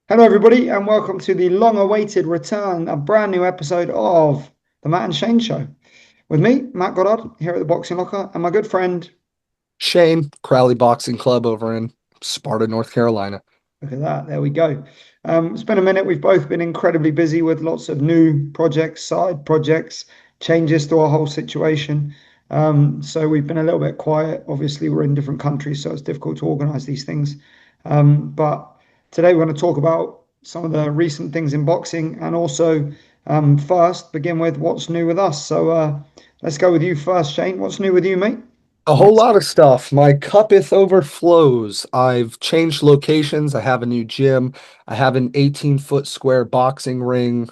Hello, everybody, and welcome to the long-awaited return, a brand new episode of the Matt and Shane Show. With me, Matt Goddard, here at the Boxing Locker, and my good friend, Shane, Crowley Boxing Club over in Sparta, North Carolina. look at that, there we go. It's been a minute. We've both been incredibly busy with lots of new projects, side projects, changes to our whole situation. So we've been a little bit quiet. Obviously, we're in different countries, so it's difficult to organize these things. But today we're going to talk about some of the recent things in boxing and also first begin with what's new with us. So let's go with you first, Shane. What's new with you, mate? A whole lot of stuff. My cuppeth overflows. I've changed locations. I have a new gym. I have an 18-foot square boxing ring.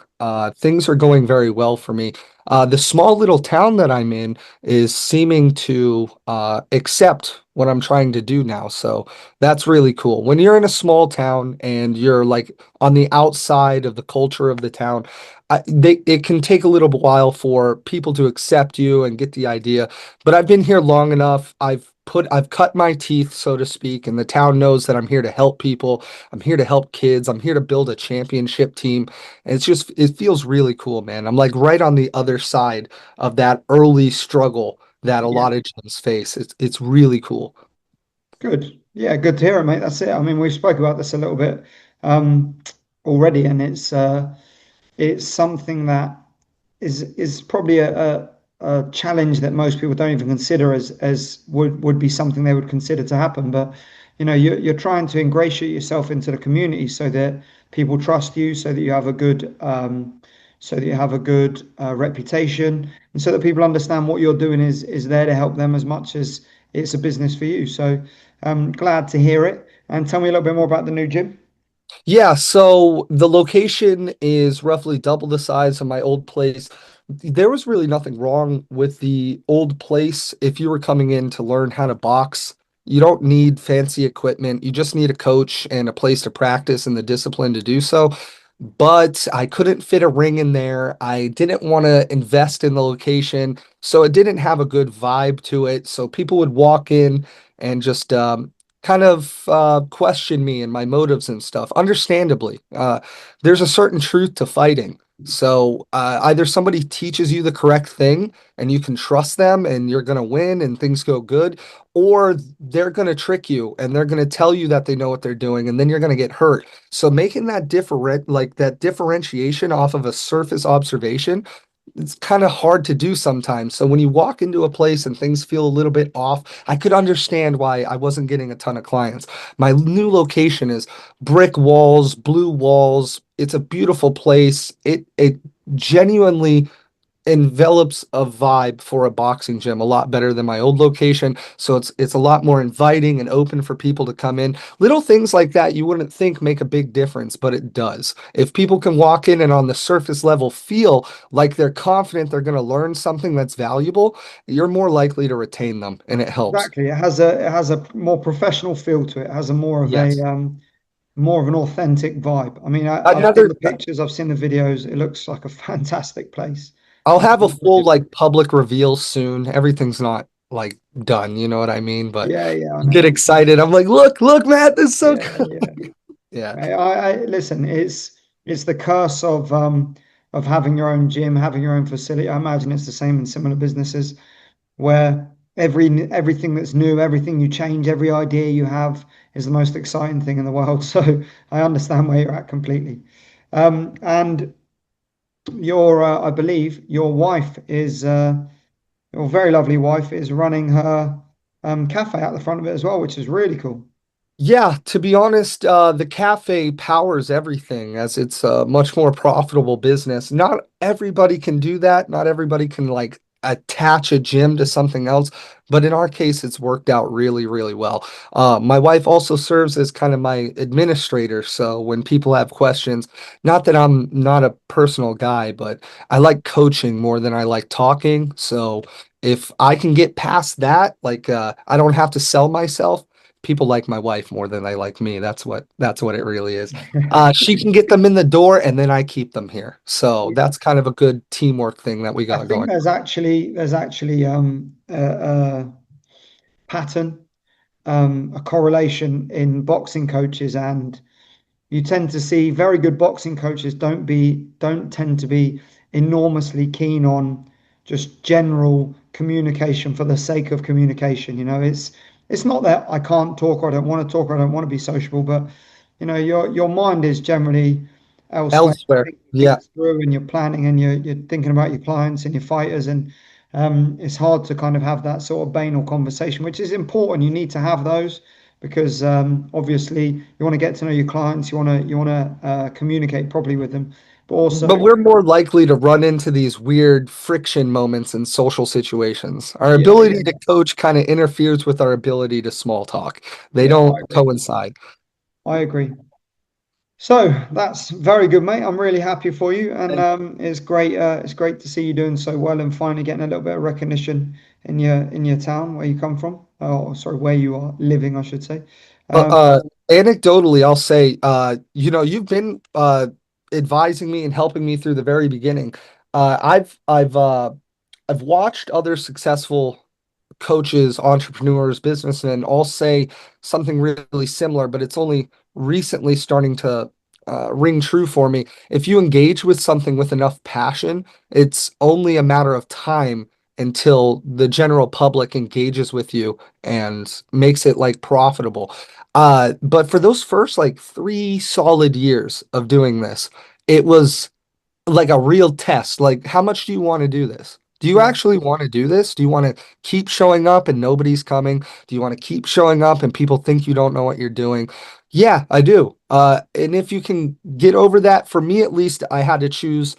Things are going very well for me. The small little town that I'm in is seeming to accept what I'm trying to do now. So that's really cool. When you're in a small town and you're like on the outside of the culture of the town, it can take a little while for people to accept you and get the idea. But I've been here long enough. I've cut my teeth, so to speak, and the town knows that I'm here to help people. I'm here to help kids. I'm here to build a championship team. And it feels really cool, man. I'm like right on the other side of that early struggle that a Yeah, lot of gyms face. It's really cool. good. Yeah, good to hear it, mate. That's it. I mean, we spoke about this a little bit um, already, and it's something that is probably a challenge that most people don't even consider as would be something they would consider to happen. But you're trying to ingratiate yourself into the community so that people trust you, so that you have a good reputation, and so that people understand what you're doing is there to help them as much as it's a business for you. So I'm glad to hear it. And tell me a little bit more about the new gym. Yeah, so the location is roughly double the size of my old place. There was really nothing wrong with the old place. If you were coming in to learn how to box, you don't need fancy equipment. You just need a coach and a place to practice and the discipline to do so. But I couldn't fit a ring in there. I didn't want to invest in the location, so it didn't have a good vibe to it. So people would walk in and just kind of question me and my motives and stuff. Understandably, there's a certain truth to fighting. So either somebody teaches you the correct thing and you can trust them and you're going to win and things go good, or they're going to trick you and they're going to tell you that they know what they're doing and then you're going to get hurt. So making that differentiation off of a surface observation, it's kind of hard to do sometimes. So when you walk into a place and things feel a little bit off, I could understand why I wasn't getting a ton of clients. My new location is brick walls, blue walls. It's a beautiful place. It genuinely envelops a vibe for a boxing gym a lot better than my old location. So it's a lot more inviting and open for people to come in. Little things like that you wouldn't think make a big difference, but it does. If people can walk in and on the surface level feel like they're confident they're going to learn something that's valuable, you're more likely to retain them, and it helps. Exactly. It has a more professional feel to it. It has a Yes. more of an authentic vibe. I mean, I've seen Another the pictures, I've seen the videos. It looks like a fantastic place. I'll have a full Massive. like public reveal soon. Everything's not like done, you know what I mean? But Yeah, yeah, I get know. excited. I'm like, look, Matt, this is so Yeah, cool. yeah. Yeah. I listen. It's the curse of having your own gym, having your own facility. I imagine it's the same in similar businesses where everything that's new, everything you change, every idea you have is the most exciting thing in the world. So I understand where you're at completely. And I believe your wife is your very lovely wife is running her cafe out the front of it as well, which is really cool. Yeah, to be honest, the cafe powers everything as it's a much more profitable business. Not everybody can do that. Not everybody can like attach a gym to something else, but in our case, it's worked out really, really well. My wife also serves as kind of my administrator. So when people have questions, not that I'm not a personal guy, but I like coaching more than I like talking. So if I can get past that, like I don't have to sell myself. People like my wife more than they like me. That's what it really is. She can get them in the door and then I keep them here. So that's kind of a good teamwork thing that we I got think going. there's actually a pattern, a correlation in boxing coaches and you tend to see very good boxing coaches don't tend to be enormously keen on just general communication for the sake of communication. It's not that I can't talk or I don't want to talk or I don't want to be sociable, but your mind is generally elsewhere. Elsewhere. Thinking Yeah. things through and you're planning and you're thinking about your clients and your fighters, and it's hard to kind of have that sort of banal conversation, which is important. You need to have those because obviously you want to get to know your clients, you want to communicate properly with them, but also But we're more likely to run into these weird friction moments in social situations. Our yeah, yeah, ability to coach kind of interferes with our ability to small talk. They yeah, I don't agree. coincide. I agree. So that's very good, mate. I'm really happy for you, and it's great. It's great to see you doing so well and finally getting a little bit of recognition in your town where you come from. Oh, sorry, where you are living, I should say. But Um, anecdotally, I'll say, you've been advising me and helping me through the very beginning. I've watched other successful coaches, entrepreneurs, businessmen all say something really similar, but it's only recently starting to ring true for me. If you engage with something with enough passion, it's only a matter of time until the general public engages with you and makes it like profitable. But for those first like 3 solid years of doing this, it was like a real test. Like, how much do you want to do this? Do you yeah. actually want to do this? Do you want to keep showing up and nobody's coming? Do you want to keep showing up and people think you don't know what you're doing? Yeah, I do. And if you can get over that, for me at least, I had to choose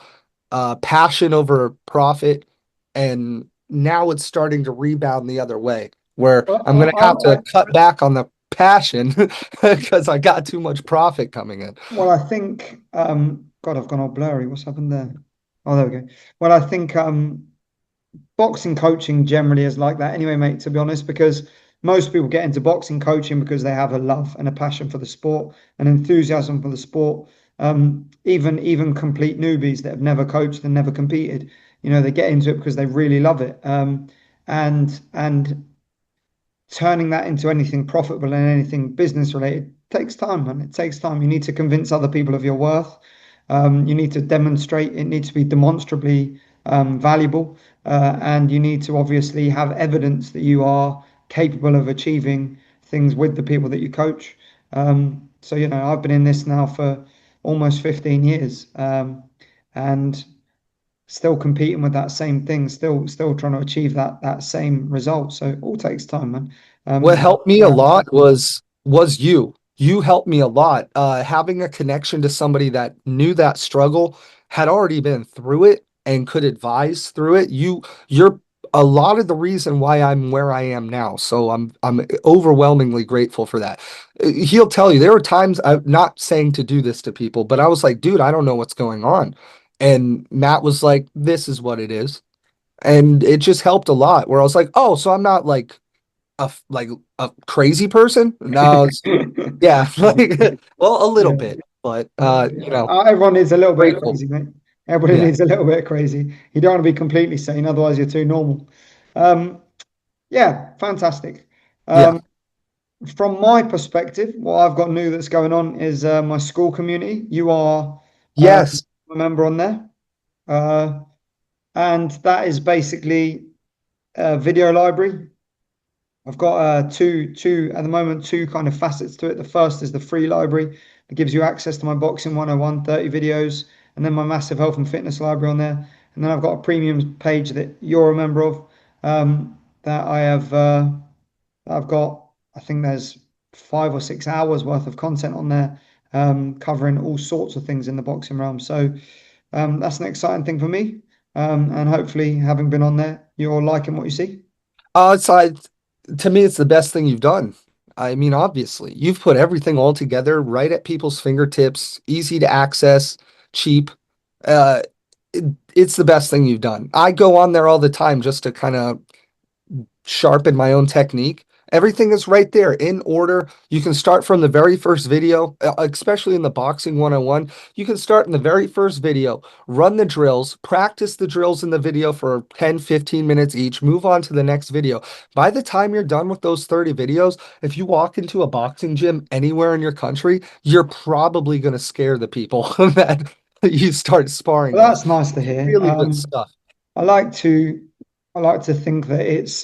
passion over profit, and now it's starting to rebound the other way, where I'm going to have to cut back on the passion because I got too much profit coming in. Well, I think, God, I've gone all blurry. What's happened there? Oh, there we go. Well, I think boxing coaching generally is like that anyway, mate, to be honest, because most people get into boxing coaching because they have a love and a passion for the sport, an enthusiasm for the sport. Even complete newbies that have never coached and never competed, they get into it because they really love it. And turning that into anything profitable and anything business related takes time, man. It takes time. You need to convince other people of your worth. You need to demonstrate, it needs to be demonstrably valuable. And you need to obviously have evidence that you are capable of achieving things with the people that you coach. So, I've been in this now for almost 15 years, and still competing with that same thing, still trying to achieve that same result. So it all takes time, man. What But helped me a lot was you. You helped me a lot. Having a connection to somebody that knew that struggle, had already been through it, and could advise through it. You're a lot of the reason why I'm where I am now. So I'm overwhelmingly grateful for that. He'll tell you there were times, I'm not saying to do this to people, but I was like, dude, I don't know what's going on. And Matt was like, this is what it is. And it just helped a lot, where I was like, oh, so I'm not like a crazy person. No, yeah, like, well, a little yeah, bit, but yeah. Everyone needs a little bit of grateful. crazy, mate. Everybody Yeah, needs a little bit of crazy. You don't want to be completely sane, otherwise you're too normal. Um, yeah, fantastic. yeah, Um, from my perspective, what I've got new that's going on is my school community. You are yes, a member on there, uh, and that is basically a video library. I've got two at the moment, two kind of facets to it. The first is the free library that gives you access to my boxing 101, 30 videos, and then my massive health and fitness library on there. And then I've got a premium page that you're a member of, that I've got, I think there's 5 or 6 hours worth of content on there, covering all sorts of things in the boxing realm. So that's an exciting thing for me. And hopefully, having been on there, you're liking what you see. it's to me, it's the best thing you've done. I mean, obviously, you've put everything all together right at people's fingertips, easy to access, cheap. Uh, it's the best thing you've done. I go on there all the time just to kind of sharpen my own technique. Everything is right there in order. You can start from the very first video, especially in the boxing 101. You can start in the very first video, run the drills, practice the drills in the video for 10, 15 minutes each, move on to the next video. By the time you're done with those 30 videos, if you walk into a boxing gym anywhere in your country, you're probably going to scare the people that you start sparring Well, with. that's nice to It's hear. really good stuff. I like to I like to think that it's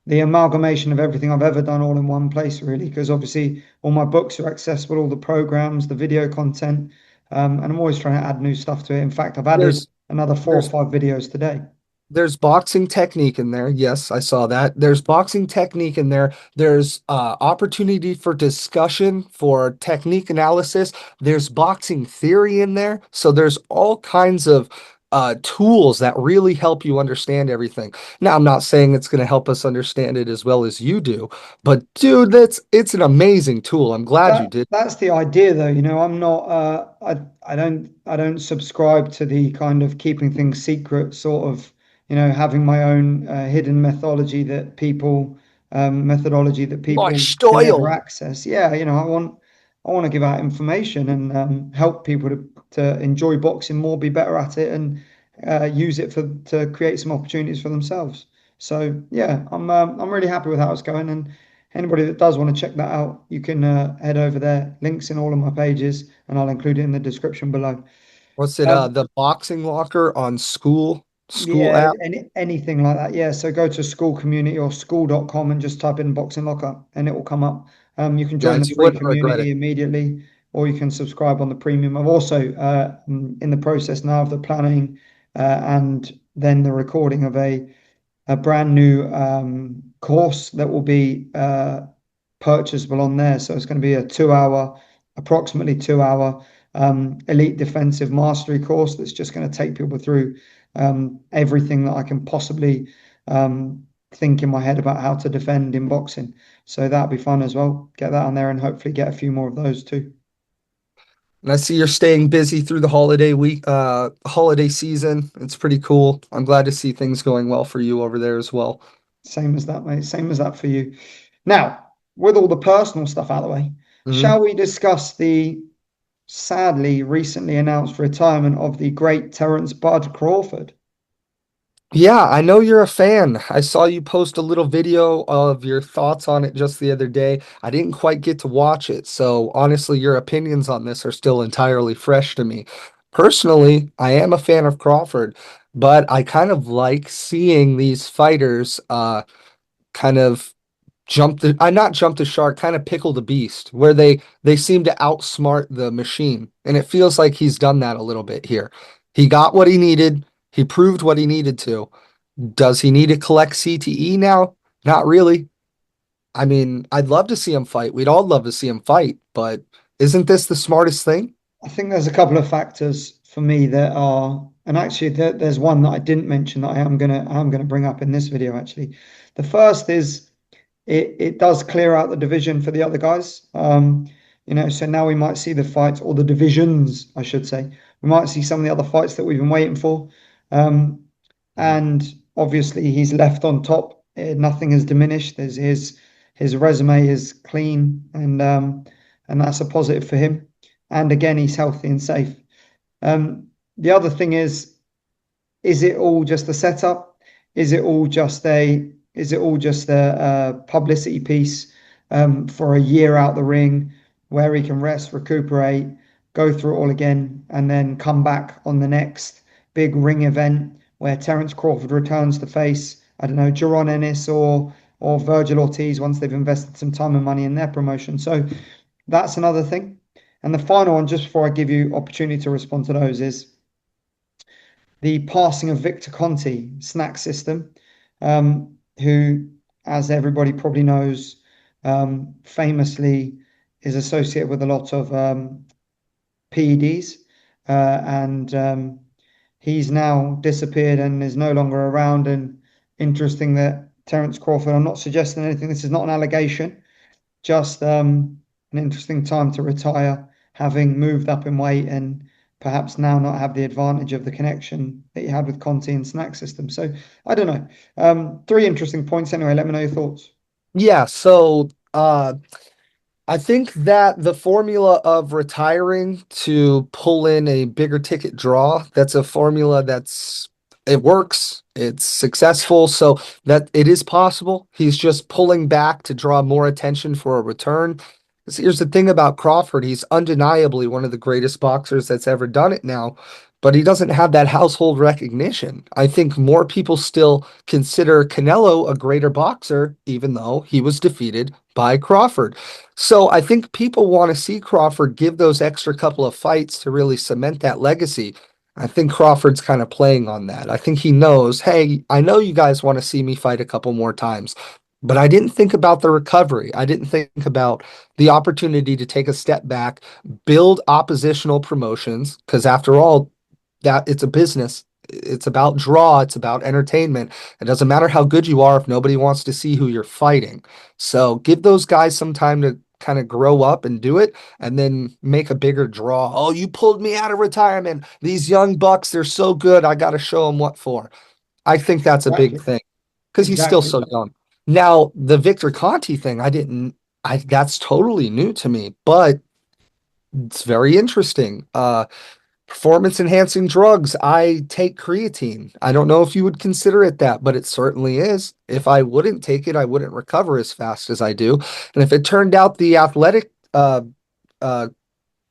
the amalgamation of everything I've ever done all in one place, really, because obviously all my books are accessible, all the programs, the video content, and I'm always trying to add new stuff to it. In fact, I've added There's another four or there's five videos today. There's boxing technique in there. Yes, I saw that. There's boxing technique in there. There's opportunity for discussion, for technique analysis. There's boxing theory in there. So there's all kinds of tools that really help you understand everything. Now, I'm not saying it's going to help us understand it as well as you do, but dude, it's an amazing tool. I'm glad you did. That's the idea, though. I'm not. I don't subscribe to the kind of keeping things secret sort of. Having my own hidden methodology that My people can never style. access. Yeah, I want to give out information and help people to enjoy boxing more, be better at it, and use it to create some opportunities for themselves. So yeah, I'm really happy with how it's going, and anybody that does want to check that out, you can head over there. Links in all of my pages, and I'll include it in the description below. What's it? Um, The boxing locker on school yeah, app. anything like that. Yeah, so go to school community or school.com and just type in boxing locker and it will come up. You can join the Guys, you free wouldn't regret community it. immediately, or you can subscribe on the premium. I'm also in the process now of the planning and then the recording of a brand new course that will be purchasable on there. So it's going to be approximately 2 hour elite defensive mastery course that's just going to take people through everything that I can possibly think in my head about how to defend in boxing. So that'll be fun as well. Get that on there and hopefully get a few more of those too. And I see you're staying busy through the holiday season. It's pretty cool. I'm glad to see things going well for you over there as well. Same as that, mate. Same as that for you. Now, with all the personal stuff out of the way, Mhm. shall we discuss the sadly recently announced retirement of the great Terence Bud Crawford? Yeah, I know you're a fan. I saw you post a little video of your thoughts on it just the other day. I didn't quite get to watch it, so honestly, your opinions on this are still entirely fresh to me. Personally, I am a fan of Crawford, but I kind of like seeing these fighters kind of not jump the shark, kind of pickle the beast, where they seem to outsmart the machine. And it feels like he's done that a little bit here. He got what he needed, he proved what he needed to. Does he need to collect CTE now? Not really. I mean, I'd love to see him fight. We'd all love to see him fight, but isn't this the smartest thing? I think there's a couple of factors for me that are, and actually there's one that I didn't mention that I am gonna bring up in this video actually. The first is it does clear out the division for the other guys. So now we might see the fights or the divisions, I should say. We might see some of the other fights that we've been waiting for. Um, and obviously he's left on top. Nothing has diminished. There's his resume is clean and that's a positive for him. And again, he's healthy and safe. The other thing is it all just a setup? Is it all just a publicity piece for a year out the ring where he can rest, recuperate, go through it all again, and then come back on the next big ring event where Terence Crawford returns to face, I don't know, Jaron Ennis or Virgil Ortiz once they've invested some time and money in their promotion. So that's another thing. And the final one, just before I give you opportunity to respond to those, is the passing of Victor Conti, snack system, who, as everybody probably knows, famously is associated with a lot of PEDs, and he's now disappeared and is no longer around. And interesting that Terence Crawford, I'm not suggesting anything, this is not an allegation, just an interesting time to retire, having moved up in weight and perhaps now not have the advantage of the connection that you had with Conti and Snack System. So I don't know. Three interesting points anyway. Let me know your thoughts. Yeah, so I think that the formula of retiring to pull in a bigger ticket draw, that's a formula it works, it's successful, so that it is possible. He's just pulling back to draw more attention for a return. 'Cause here's the thing about Crawford, he's undeniably one of the greatest boxers that's ever done it now, but he doesn't have that household recognition. I think more people still consider Canelo a greater boxer, even though he was defeated by Crawford. So I think people want to see Crawford give those extra couple of fights to really cement that legacy. I think Crawford's kind of playing on that. I think he knows, hey, I know you guys want to see me fight a couple more times, but I didn't think about the recovery. I didn't think about the opportunity to take a step back, build oppositional promotions, because after all, that it's a business. It's about draw, it's about entertainment. It doesn't matter how good you are if nobody wants to see who you're fighting. So give those guys some time to kind of grow up and do it and then make a bigger draw. Oh, you pulled me out of retirement. These young bucks, they're so good. I got to show them what for. I think that's a big Exactly. thing because he's still Exactly. so young. Now, the Victor Conti thing, that's totally new to me, but it's very interesting. Performance enhancing drugs. I take creatine. I don't know if you would consider it that, but it certainly is. If I wouldn't take it, I wouldn't recover as fast as I do. And if it turned out the athletic, uh, the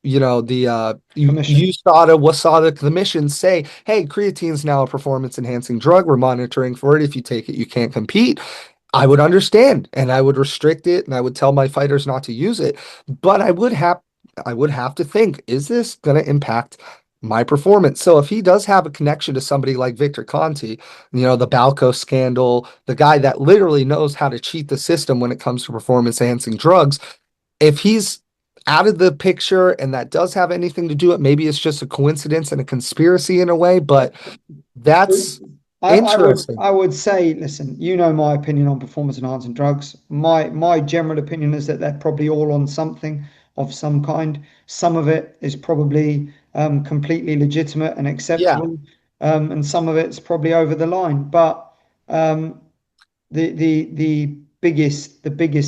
Commission. WASADA commissions say, hey, creatine's now a performance enhancing drug. We're monitoring for it. If you take it, you can't compete. I would understand and I would restrict it and I would tell my fighters not to use it. But I would have to think, is this going to impact my performance? So if he does have a connection to somebody like Victor Conti, the Balco scandal, the guy that literally knows how to cheat the system when it comes to performance enhancing drugs, if he's out of the picture and that does have anything to do it, maybe it's just a coincidence and a conspiracy in a way, but that's interesting. I would say, listen, you know my opinion on performance enhancing drugs. My general opinion is that they're probably all on something of some kind. Some of it is probably completely legitimate and Yeah. acceptable, and some of it's probably over the line. But um, the biggest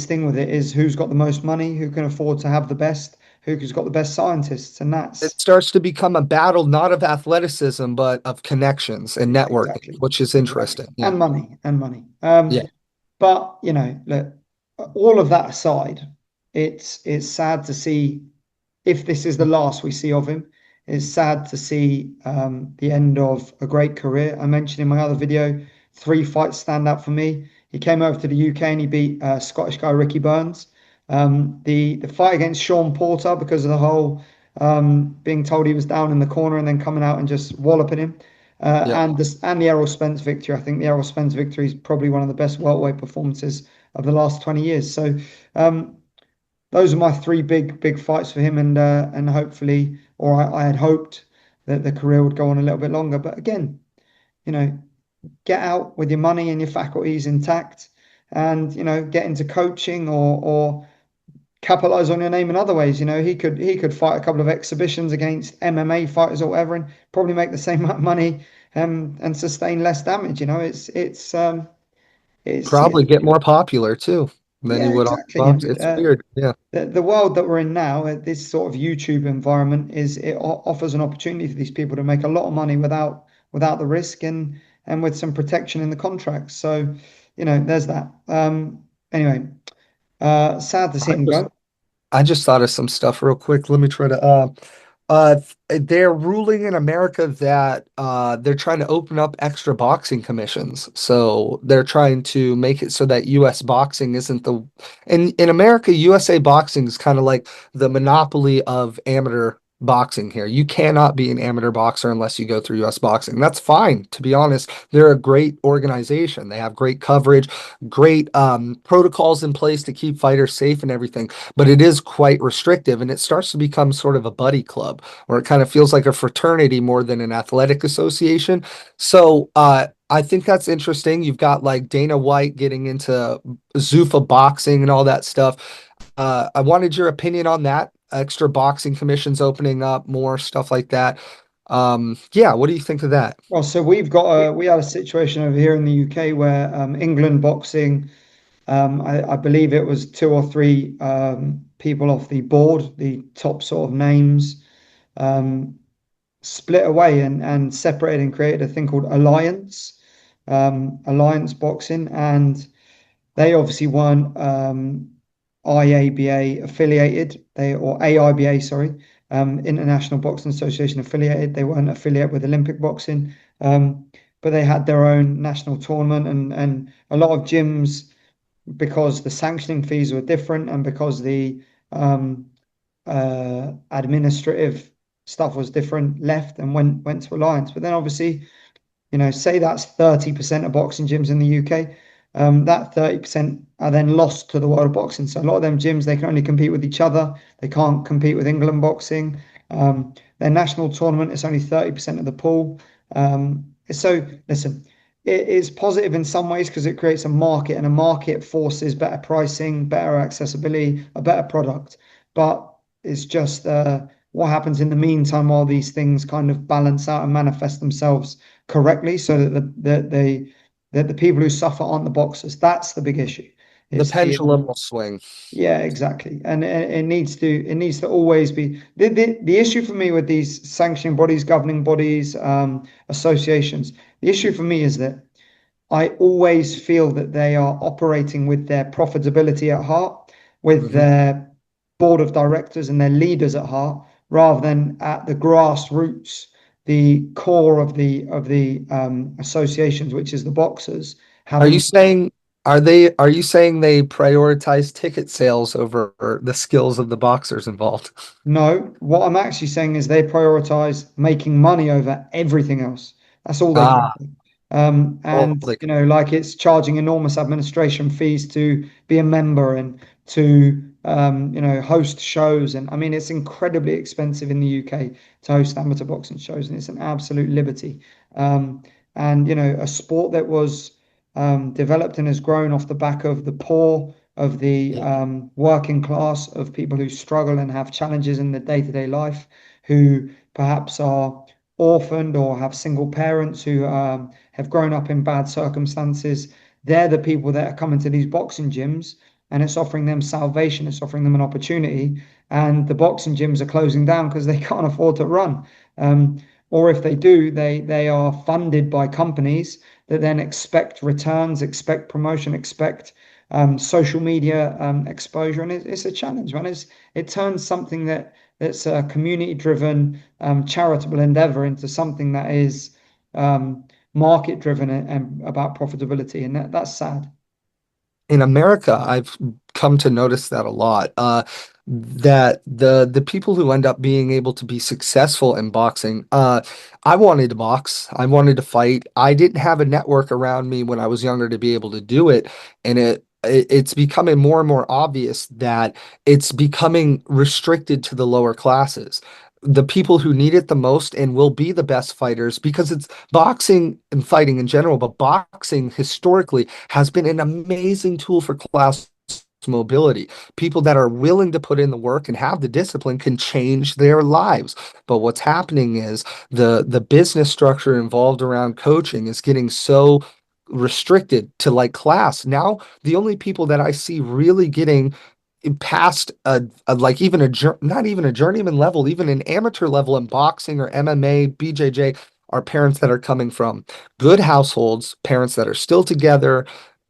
thing with it is who's got the most money, who can afford to have the best, who's got the best scientists, and It that's starts to become a battle not of athleticism, but of connections and yeah, networking, exactly, which is exactly, interesting. Yeah. and money, and money. Yeah. But look, all of that aside, it's sad to see if this is the last we see of him. It's sad to see the end of a great career. I mentioned in my other video, three fights stand out for me. He came over to the UK and he beat Scottish guy Ricky Burns. The fight against Sean Porter because of the whole being told he was down in the corner and then coming out and just walloping him. Yeah. And the Errol Spence victory. I think the Errol Spence victory is probably one of the best welterweight performances of the last 20 years. So um, those are my three big fights for him, and hopefully, or I had hoped that the career would go on a little bit longer. But again, you know, get out with your money and your faculties intact, and get into coaching or capitalize on your name in other ways. He could fight a couple of exhibitions against MMA fighters or whatever, and probably make the same amount of money and sustain less damage. It's Probably get more popular too than yeah, you would on exactly. box. It's weird. Yeah. The world that we're in now, this sort of YouTube environment, offers an opportunity for these people to make a lot of money without the risk and with some protection in the contracts. So, there's that. Anyway, sad to see I him just go. I just thought of some stuff real quick. Let me try to they're ruling in America that they're trying to open up extra boxing commissions. So they're trying to make it so that US boxing isn't in America, USA boxing is kind of like the monopoly of amateur boxing here. You cannot be an amateur boxer unless you go through US boxing. That's fine, to be honest. They're a great organization. They have great coverage, great protocols in place to keep fighters safe and everything, but it is quite restrictive and it starts to become sort of a buddy club where it kind of feels like a fraternity more than an athletic association. So I think that's interesting. You've got like Dana White getting into Zuffa boxing and all that stuff. I wanted your opinion on that. Extra boxing commissions opening up, more stuff like that. Yeah, what do you think of that? Well, so we had a situation over here in the UK where England boxing I believe it was two or three people off the board, the top sort of names, um, split away and separated and created a thing called Alliance Boxing, and they obviously weren't IABA affiliated, or AIBA, sorry, International Boxing Association affiliated. They weren't affiliated with Olympic boxing, but they had their own national tournament, and a lot of gyms, because the sanctioning fees were different and because the um, administrative stuff was different, left and went to Alliance. But then obviously, say that's 30% of boxing gyms in the UK. That 30% are then lost to the world of boxing. So a lot of them gyms, they can only compete with each other. They can't compete with England boxing. Their national tournament is only 30% of the pool. So listen, it is positive in some ways because it creates a market, and a market forces better pricing, better accessibility, a better product. But it's just what happens in the meantime while these things kind of balance out and manifest themselves correctly, so that the people who suffer aren't the boxers. That's the big issue. The It's the pendulum will swing. Yeah, exactly, and it needs to always be the issue for me with these sanctioning bodies, governing bodies, associations. The issue for me is that I always feel that they are operating with their profitability at heart, with Mhm. their board of directors and their leaders at heart, rather than at the grassroots, the core of the associations, which is the boxers, Are you having saying are you saying they prioritize ticket sales over the skills of the boxers involved? no. What I'm actually saying is they prioritize making money over everything else. That's all they care Ah, about. all And they like it's charging enormous administration fees to be a member and to host shows. And I mean, it's incredibly expensive in the UK to host amateur boxing shows, and it's an absolute liberty. Um, and a sport that was developed and has grown off the back of the poor, of the working class, of people who struggle and have challenges in their day-to-day life, who perhaps are orphaned or have single parents who have grown up in bad circumstances. They're the people that are coming to these boxing gyms, and it's offering them salvation, it's offering them an opportunity. And the boxing gyms are closing down because they can't afford to run. Um, or if they do, they are funded by companies that then expect returns, expect promotion, expect social media exposure, and it's a challenge, man. It turns something that's a community-driven, charitable endeavor into something that is market-driven and about profitability, and that's sad. in America, I've come to notice that a lot. That the people who end up being able to be successful in boxing, I wanted to box, I wanted to fight. I didn't have a network around me when I was younger to be able to do it, and it's becoming more and more obvious that it's becoming restricted to the lower classes. The people who need it the most and will be the best fighters, because it's boxing and fighting in general, but boxing historically has been an amazing tool for class mobility. People that are willing to put in the work and have the discipline can change their lives. But what's happening is the business structure involved around coaching is getting so restricted to like class. Now, the only people that I see really getting past like even not even a journeyman level, even an amateur level in boxing or MMA, BJJ, are parents that are coming from good households, parents that are still together,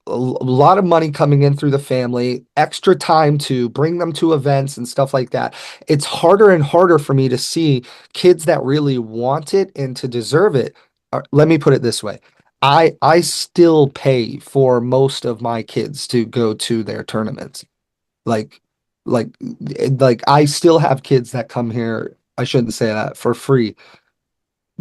lot of money coming in through the family, extra time to bring them to events and stuff like that. It's harder and harder for me to see kids that really want it and to deserve it. Let me put it this way. I still pay for most of my kids to go to their tournaments. Like, like, like I still have kids that come here. I shouldn't say that for free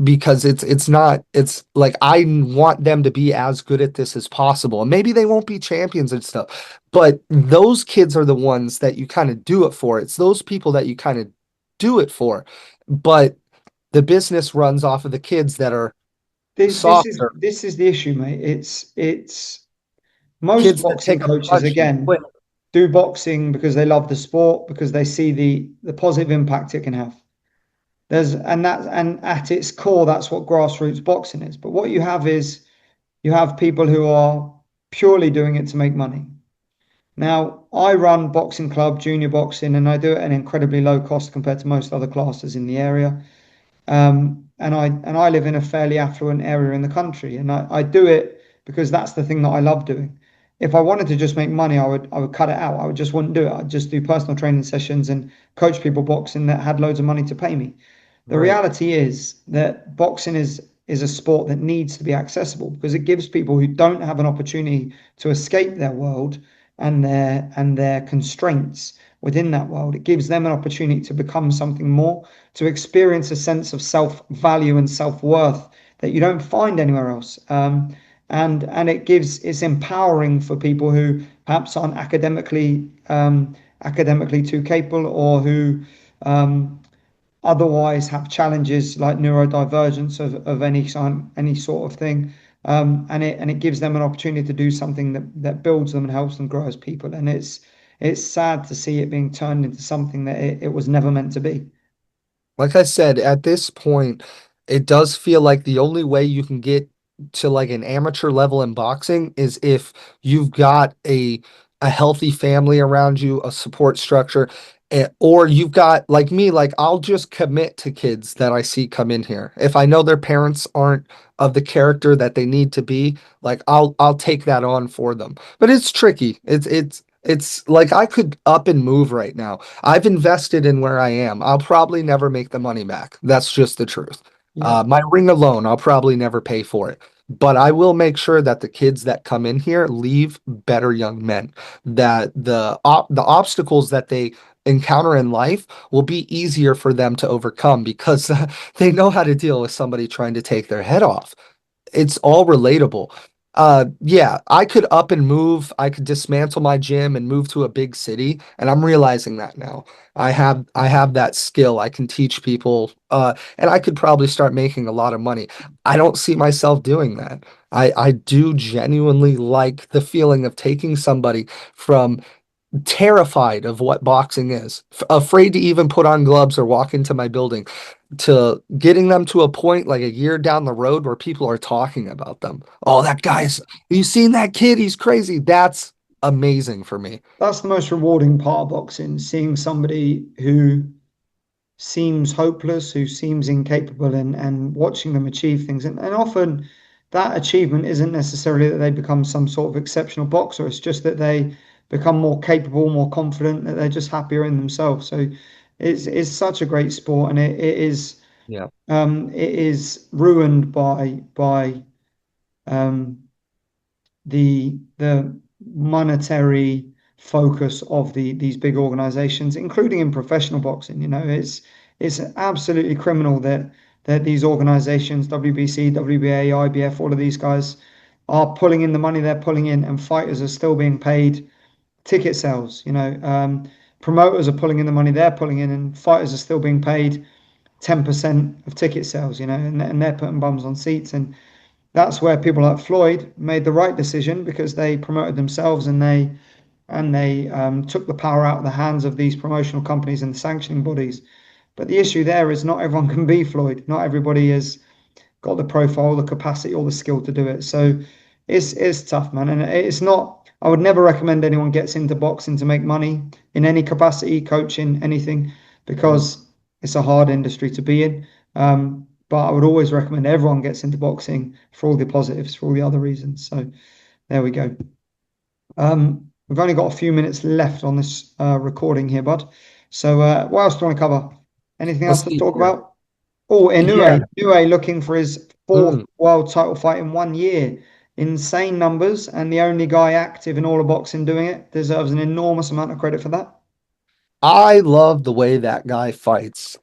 because it's not it's like I want them to be as good at this as possible. And maybe they won't be champions and stuff, but those kids are the ones that you kind of do it for. It's those people that you kind of do it for. But the business runs off of the kids that are This is softer, this is the issue, mate. It's most kids that boxing take a coaches, punch and again, quit. do boxing because they love the sport, because they see the positive impact it can have. And at its core, that's what grassroots boxing is. But what you have is you have people who are purely doing it to make money. Now, I run boxing club, junior boxing, and I do it at an incredibly low cost compared to most other classes in the area. And I live in a fairly affluent area in the country, and I do it because that's the thing that I love doing. If I wanted to just make money, I would cut it out. I would just wouldn't do it. I'd just do personal training sessions and coach people boxing that had loads of money to pay me. The Right. reality is that boxing is a sport that needs to be accessible because it gives people who don't have an opportunity to escape their world and their constraints within that world. It gives them an opportunity to become something more, to experience a sense of self-value and self-worth that you don't find anywhere else. And it's empowering for people who perhaps aren't academically too capable, or who um, otherwise have challenges like neurodivergence of any sort of thing. And it gives them an opportunity to do something that builds them and helps them grow as people. And it's sad to see it being turned into something that it was never meant to be. Like I said, at this point, it does feel like the only way you can get to like an amateur level in boxing is if you've got a healthy family around you, a support structure, or you've got like me, like I'll just commit to kids that I see come in here. If I know their parents aren't of the character that they need to be, like I'll take that on for them. But it's tricky. It's like I could up and move right now. I've invested in where I am. I'll probably never make the money back. That's just the truth. Yeah. My ring alone, I'll probably never pay for it. But I will make sure that the kids that come in here leave better young men. That the obstacles that they encounter in life will be easier for them to overcome because they know how to deal with somebody trying to take their head off. It's all relatable. Yeah, I could up and move. I could dismantle my gym and move to a big city, and I'm realizing that now. I have that skill. I can teach people, and I could probably start making a lot of money. I don't see myself doing that. I do genuinely like the feeling of taking somebody from terrified of what boxing is, afraid to even put on gloves or walk into my building, to getting them to a point like a year down the road where people are talking about them. Oh, that guy's, you seen that kid? He's crazy. That's amazing for me. That's the most rewarding part of boxing, seeing somebody who seems hopeless, who seems incapable, and watching them achieve things. And often that achievement isn't necessarily that they become some sort of exceptional boxer. It's just that they become more capable, more confident, that they're just happier in themselves. So it's such a great sport, and Yeah. it is ruined by um, the monetary focus of these big organizations, including in professional boxing. It's absolutely criminal that these organizations, WBC, WBA, IBF, all of these guys are pulling in the money they're pulling in, and fighters are still being paid ticket sales. Promoters are pulling in the money they're pulling in, and fighters are still being paid 10% of ticket sales. And they're putting bums on seats. And that's where people like Floyd made the right decision, because they promoted themselves, and they took the power out of the hands of these promotional companies and sanctioning bodies. But the issue there is not everyone can be Floyd. Not everybody has got the profile, the capacity, or the skill to do it. So it's tough, man. And it's not. I would never recommend anyone gets into boxing to make money in any capacity, coaching, anything, because it's a hard industry to be in. But I would always recommend everyone gets into boxing for all the positives, for all the other reasons. So there we go. We've only got a few minutes left on this recording here, bud. So what else do you want to cover? Anything Let's else to see talk here. about? Oh, Yeah. Inoue looking for his fourth Mm. world title fight in 1 year. Insane numbers, and the only guy active in all of boxing doing it deserves an enormous amount of credit for that. I love the way that guy fights.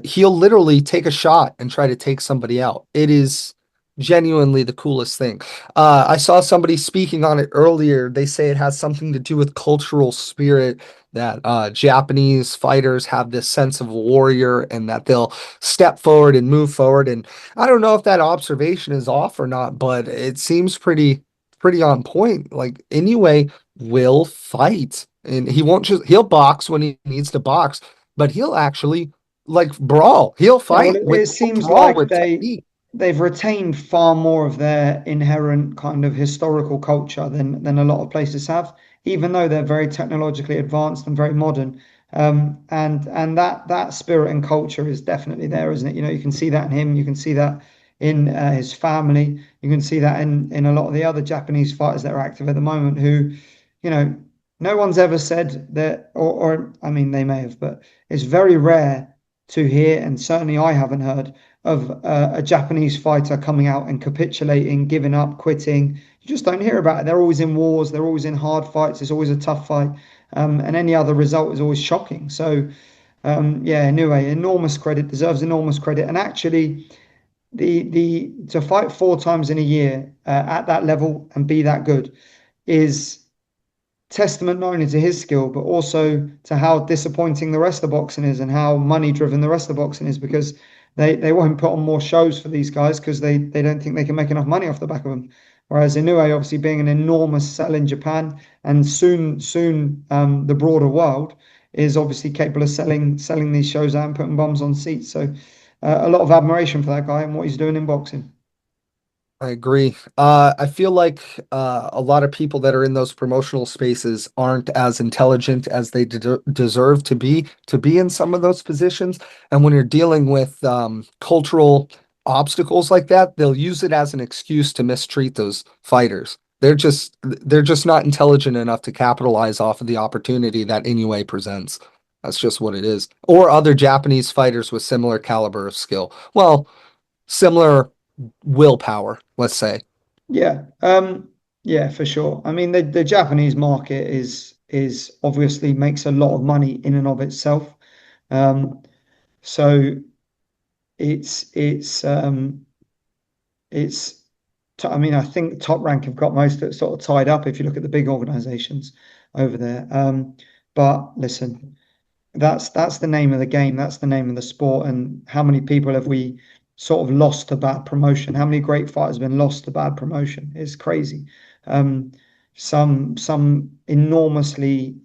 He'll literally take a shot and try to take somebody out. It is genuinely the coolest thing. I saw somebody speaking on it earlier. They say it has something to do with cultural spirit, that Japanese fighters have this sense of warrior and that they'll step forward and move forward. And I don't know if that observation is off or not, but it seems pretty on point. Like anyway, will fight. And he won't just, he'll box when he needs to box, but he'll actually like brawl. He'll Yeah, well, fight with, it he'll seems brawl like with technique. they've retained far more of their inherent kind of historical culture than a lot of places have. even though they're very technologically advanced and very modern. And that spirit and culture is definitely there, isn't it? You can see that in him. You can see that in his family. You can see that in a lot of the other Japanese fighters that are active at the moment who, you know, no one's ever said that, or I mean, they may have, but it's very rare to hear, and certainly I haven't heard of a Japanese fighter coming out and capitulating, giving up, quitting. You just don't hear about it. They're always in wars. They're always in hard fights. It's always a tough fight, and any other result is always shocking. So, yeah, anyway, enormous credit, deserves enormous credit, and actually the to fight 4 times in a year at that level and be that good is testament not only to his skill but also to how disappointing the rest of boxing is and how money driven the rest of boxing is, because they won't put on more shows for these guys because they don't think they can make enough money off the back of them. Whereas Inoue, obviously being an enormous sell in Japan and soon the broader world, is obviously capable of selling these shows out and putting bums on seats. So a lot of admiration for that guy and what he's doing in boxing. I agree. I feel like a lot of people that are in those promotional spaces aren't as intelligent as they deserve to be in some of those positions. And when you're dealing with cultural obstacles like that, they'll use it as an excuse to mistreat those fighters. They're just not intelligent enough to capitalize off of the opportunity that Inoue presents. That's just what it is. Or other Japanese fighters with similar caliber of skill. Well, similar willpower, let's say. Yeah, yeah, for sure. I mean, the Japanese market is obviously makes a lot of money in and of itself. Um, so it's it's I mean, I think Top Rank have got most of it sort of tied up if you look at the big organizations over there. But listen, that's the name of the game. That's the name of the sport. And how many people have we sort of lost to bad promotion? How many great fighters have been lost to bad promotion? It's crazy. Um, some enormously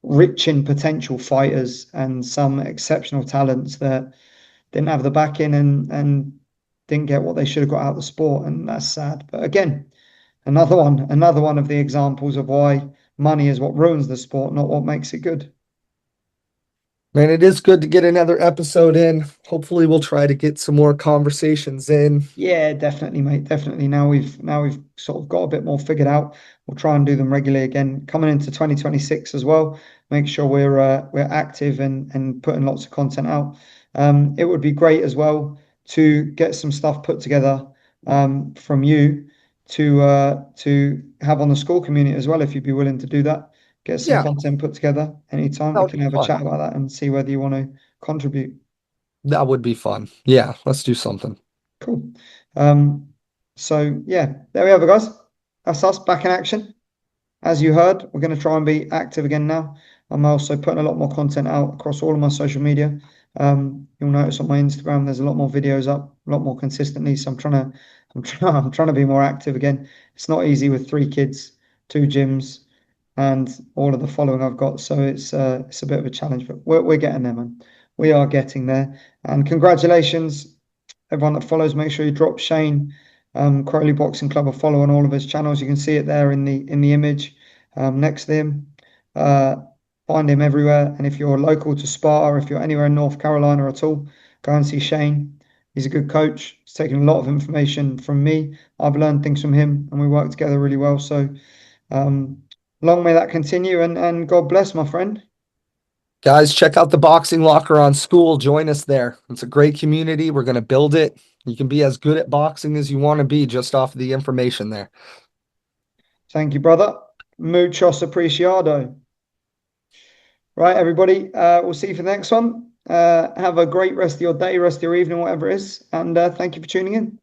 rich in potential fighters and some exceptional talents that didn't have the backing and didn't get what they should have got out of the sport, and that's sad. But again, another one of the examples of why money is what ruins the sport, not what makes it good. Man, it is good to get another episode in. Hopefully, we'll try to get some more conversations in. Yeah, definitely, mate. Definitely. Now we've sort of got a bit more figured out. We'll try and do them regularly again. Coming into 2026 as well. Make sure we're active and putting lots of content out. It would be great as well to get some stuff put together from you to have on the school community as well, if you'd be willing to do that. Get some Yeah, content put together anytime. that We would can be have a fun. chat about that and see whether you want to contribute. That would be fun. Yeah, let's do something. Cool. Um, so yeah, there we have it, guys. That's us back in action. As you heard, we're going to try and be active again now. I'm also putting a lot more content out across all of my social media. You'll notice on my Instagram, there's a lot more videos up, a lot more consistently. So I'm trying to be more active again. It's not easy with 3 kids, 2 gyms, and all of the following I've got. So it's a bit of a challenge, but we're getting there, man. We are getting there. And congratulations everyone that follows, make sure you drop Shane Crowley Boxing Club a follow on all of his channels. You can see it there in the image next to him. Uh, find him everywhere. And if you're local to Sparta, if you're anywhere in North Carolina at all, go and see Shane. He's a good coach. He's taken a lot of information from me. I've learned things from him, and we work together really well. So um, long may that continue, and God bless, my friend. Guys, check out the Boxing Locker on School. Join us there. It's a great community. We're going to build it. You can be as good at boxing as you want to be just off of the information there. Thank you, brother. Muchos apreciado. Right, everybody. We'll see you for the next one. Have a great rest of your day, rest of your evening, whatever it is. And thank you for tuning in.